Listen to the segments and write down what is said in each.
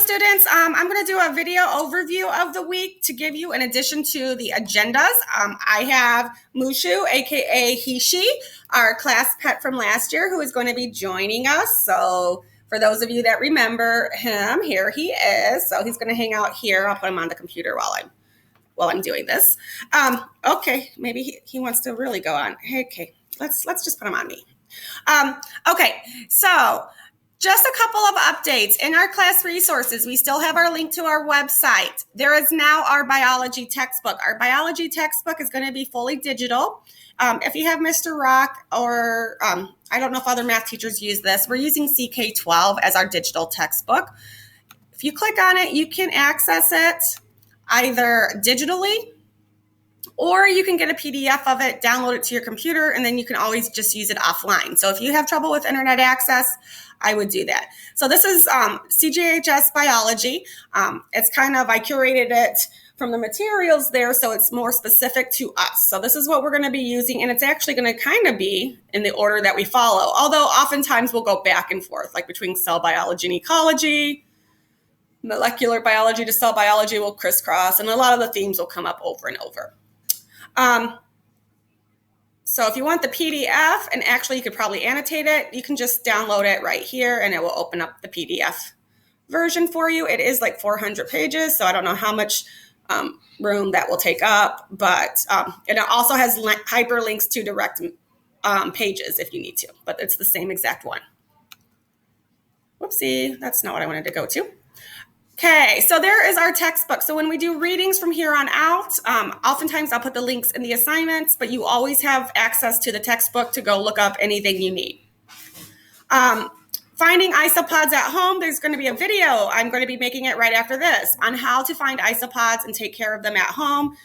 students, I'm going to do a video overview of the week to give you, in addition to the agendas. I have Mushu, aka He/She, our class pet from last year, who is going to be joining us. So for those of you that remember him, here he is. So he's going to hang out here. I'll put him on the computer while I'm doing this. Okay, maybe he wants to really go on. Okay, let's just put him on me. Okay, so just a couple of updates. In our class resources, we still have our link to our website. There is now our biology textbook. Our biology textbook is going to be fully digital. If you have Mr. Rock or I don't know if other math teachers use this, we're using CK12 as our digital textbook. If you click on it, you can access it either digitally, or you can get a PDF of it, download it to your computer, and then you can always just use it offline. So if you have trouble with internet access, I would do that. So this is CJHS Biology. It's kind of, I curated it from the materials there, so it's more specific to us. So this is what we're going to be using, and it's actually going to kind of be in the order that we follow, although oftentimes we'll go back and forth, like between cell biology and ecology. Molecular biology to cell biology will crisscross, and a lot of the themes will come up over and over. So if you want the PDF, and actually you could probably annotate it, you can just download it right here and it will open up the PDF version for you. It is like 400 pages, so I don't know how much room that will take up, but it also has hyperlinks to direct pages if you need to, but it's the same exact one. Whoopsie, that's not what I wanted to go to. Okay, so there is our textbook. So when we do readings from here on out, oftentimes I'll put the links in the assignments, but you always have access to the textbook to go look up anything you need. Finding isopods at home, there's going to be a video. I'm going to be making it right after this on how to find isopods and take care of them at home.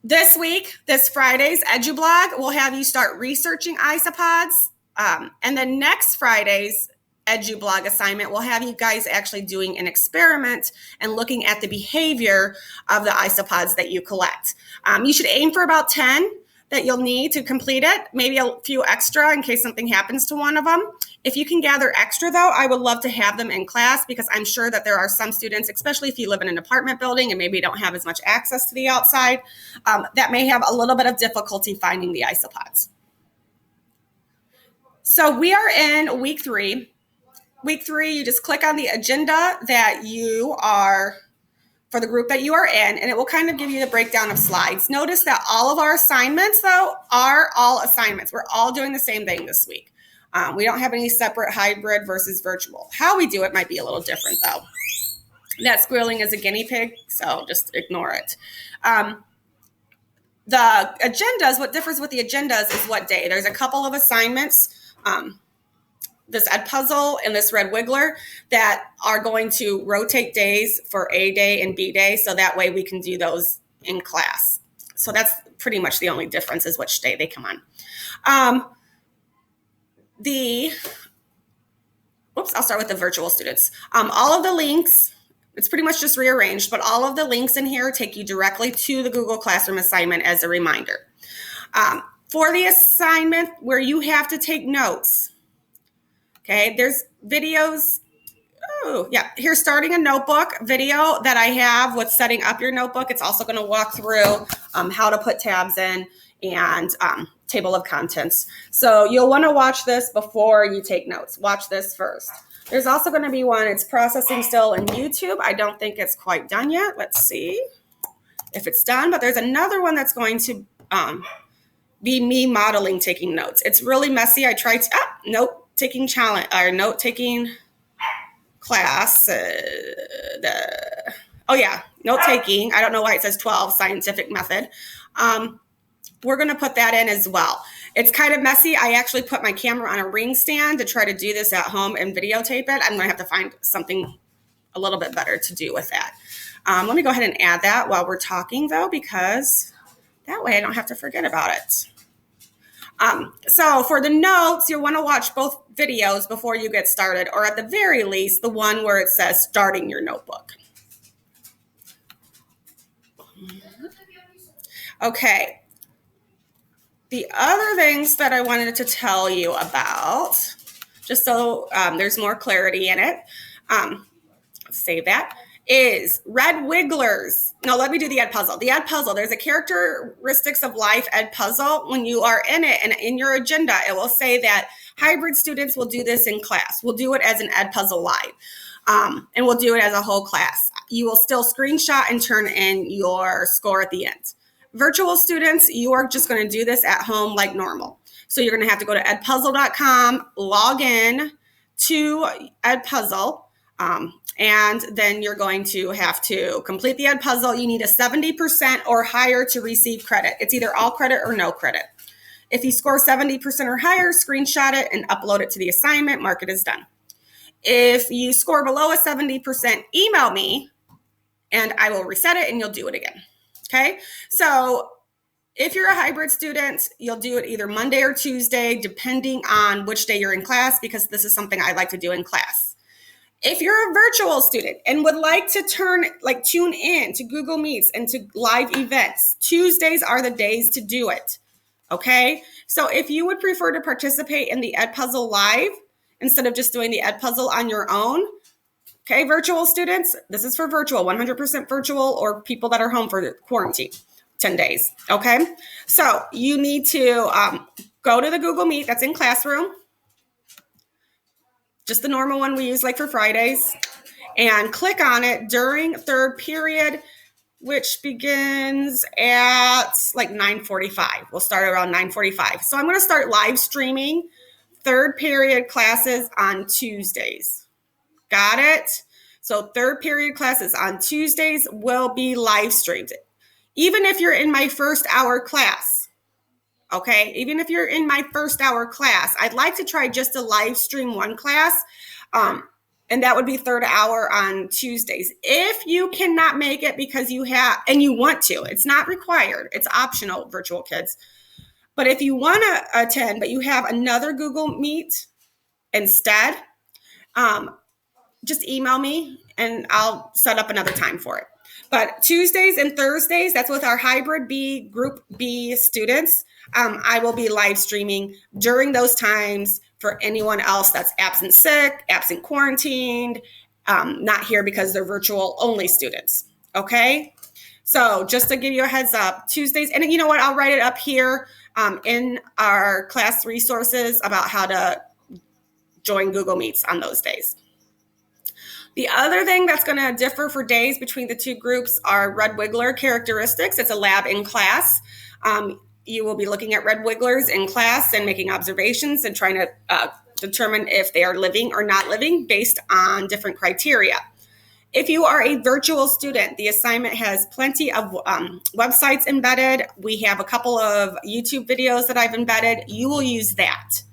This week, this Friday's EduBlog will have you start researching isopods. And then next Friday's EduBlog assignment will have you guys actually doing an experiment and looking at the behavior of the isopods that you collect. You should aim for about 10 that you'll need to complete it, maybe a few extra in case something happens to one of them. If you can gather extra, though, I would love to have them in class, because I'm sure that there are some students, especially if you live in an apartment building and maybe don't have as much access to the outside, that may have a little bit of difficulty finding the isopods. So we are in week 3. Week 3, you just click on the agenda that you are, for the group that you are in, and it will kind of give you the breakdown of slides. Notice that all of our assignments, though, are all assignments. We're all doing the same thing this week. We don't have any separate hybrid versus virtual. How we do it might be a little different, though. That squirreling is a guinea pig, so just ignore it. The agendas, what differs with the agendas is what day. There's a couple of assignments, this Ed Puzzle and this Red Wiggler, that are going to rotate days for A day and B day, so that way we can do those in class. So that's pretty much the only difference, is which day they come on. I'll start with the virtual students. All of the links, it's pretty much just rearranged, but all of the links in here take you directly to the Google Classroom assignment as a reminder. For the assignment where you have to take notes, okay, there's videos. Oh, yeah. Here's starting a notebook video that I have with setting up your notebook. It's also going to walk through how to put tabs in and table of contents. So you'll want to watch this before you take notes. Watch this first. There's also going to be one, it's processing still in YouTube. I don't think it's quite done yet. Let's see if it's done. But there's another one that's going to be me modeling taking notes. It's really messy. I tried to, note-taking challenge, or note-taking class. Note-taking. I don't know why it says 12, scientific method. We're going to put that in as well. It's kind of messy. I actually put my camera on a ring stand to try to do this at home and videotape it. I'm going to have to find something a little bit better to do with that. Let me go ahead and add that while we're talking, though, because that way I don't have to forget about it. So for the notes, you'll want to watch both videos before you get started, or at the very least, the one where it says starting your notebook. Okay. The other things that I wanted to tell you about, just so there's more clarity in it, save that, is Red Wigglers. No, let me do the Ed Puzzle. The Ed Puzzle, there's a characteristics of life Ed Puzzle. When you are in it and in your agenda, it will say that hybrid students will do this in class. We'll do it as an Ed Puzzle live. And we'll do it as a whole class. You will still screenshot and turn in your score at the end. Virtual students, you are just going to do this at home like normal. So you're going to have to go to edpuzzle.com, log in to Ed Puzzle, and then you're going to have to complete the Ed Puzzle. You need a 70% or higher to receive credit. It's either all credit or no credit. If you score 70% or higher, screenshot it and upload it to the assignment, mark it as done. If you score below a 70%, email me and I will reset it and you'll do it again. Okay, so if you're a hybrid student, you'll do it either Monday or Tuesday, depending on which day you're in class, because this is something I like to do in class. If you're a virtual student and would like to tune in to Google Meets and to live events, Tuesdays are the days to do it. Okay, so if you would prefer to participate in the Ed Puzzle live instead of just doing the Ed Puzzle on your own, okay, virtual students, this is for virtual, 100% virtual, or people that are home for quarantine, 10 days, okay? So you need to go to the Google Meet that's in Classroom, just the normal one we use like for Fridays, and click on it during third period, which begins at like 9:45. We'll start around 9:45. So I'm going to start live streaming third period classes on Tuesdays. Got it? So third period classes on Tuesdays will be live streamed. Even if you're in my first hour class, okay? Even if you're in my first hour class, I'd like to try just to live stream one class, and that would be third hour on Tuesdays. If you cannot make it because you have, and you want to, it's not required, it's optional, virtual kids. But if you want to attend, but you have another Google Meet instead, just email me and I'll set up another time for it. But Tuesdays and Thursdays, that's with our hybrid B, Group B students. I will be live streaming during those times for anyone else that's absent sick, absent quarantined, not here because they're virtual only students. Okay? So just to give you a heads up, Tuesdays, and you know what? I'll write it up here in our class resources about how to join Google Meets on those days. The other thing that's going to differ for days between the two groups are Red Wiggler characteristics. It's a lab in class. You will be looking at Red Wigglers in class and making observations and trying to determine if they are living or not living based on different criteria. If you are a virtual student, the assignment has plenty of websites embedded. We have a couple of YouTube videos that I've embedded. You will use that.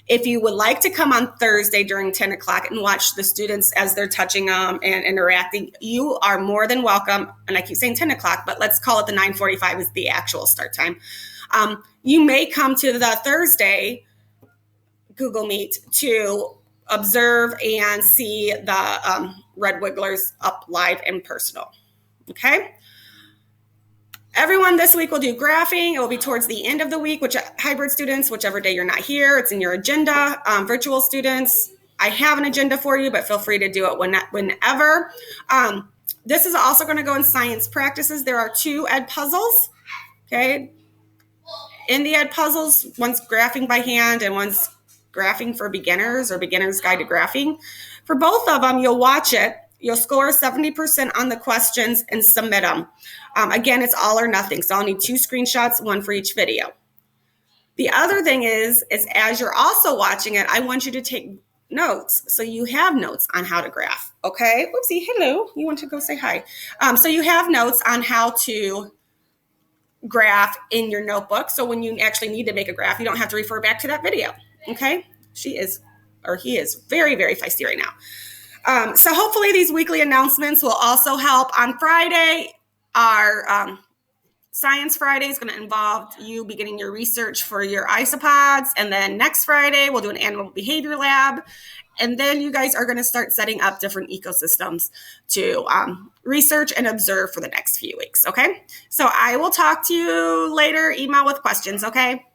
If you would like to come on Thursday during 10 o'clock and watch the students as they're touching them and interacting, you are more than welcome. And I keep saying 10 o'clock, but let's call it the 9:45 is the actual start time. You may come to the Thursday Google Meet to observe and see the Red Wigglers up live and personal. Okay? Everyone this week will do graphing. It will be towards the end of the week, which hybrid students, whichever day you're not here, it's in your agenda. Virtual students, I have an agenda for you, but feel free to do it whenever. This is also going to go in science practices. There are 2 Ed Puzzles, okay? In the Ed Puzzles, one's graphing by hand and one's graphing for beginners or beginner's guide to graphing. For both of them, you'll watch it. You'll score 70% on the questions and submit them. Again, it's all or nothing. So I'll need 2 screenshots, 1 for each video. The other thing is as you're also watching it, I want you to take notes. So you have notes on how to graph. Okay. Whoopsie. Hello. You want to go say hi. So you have notes on how to graph in your notebook. So when you actually need to make a graph, you don't have to refer back to that video. Okay. He is very, very feisty right now. So hopefully these weekly announcements will also help. On Friday, our Science Friday is going to involve you beginning your research for your isopods. And then next Friday, we'll do an animal behavior lab. And then you guys are going to start setting up different ecosystems to research and observe for the next few weeks. Okay. So I will talk to you later. Email with questions. Okay.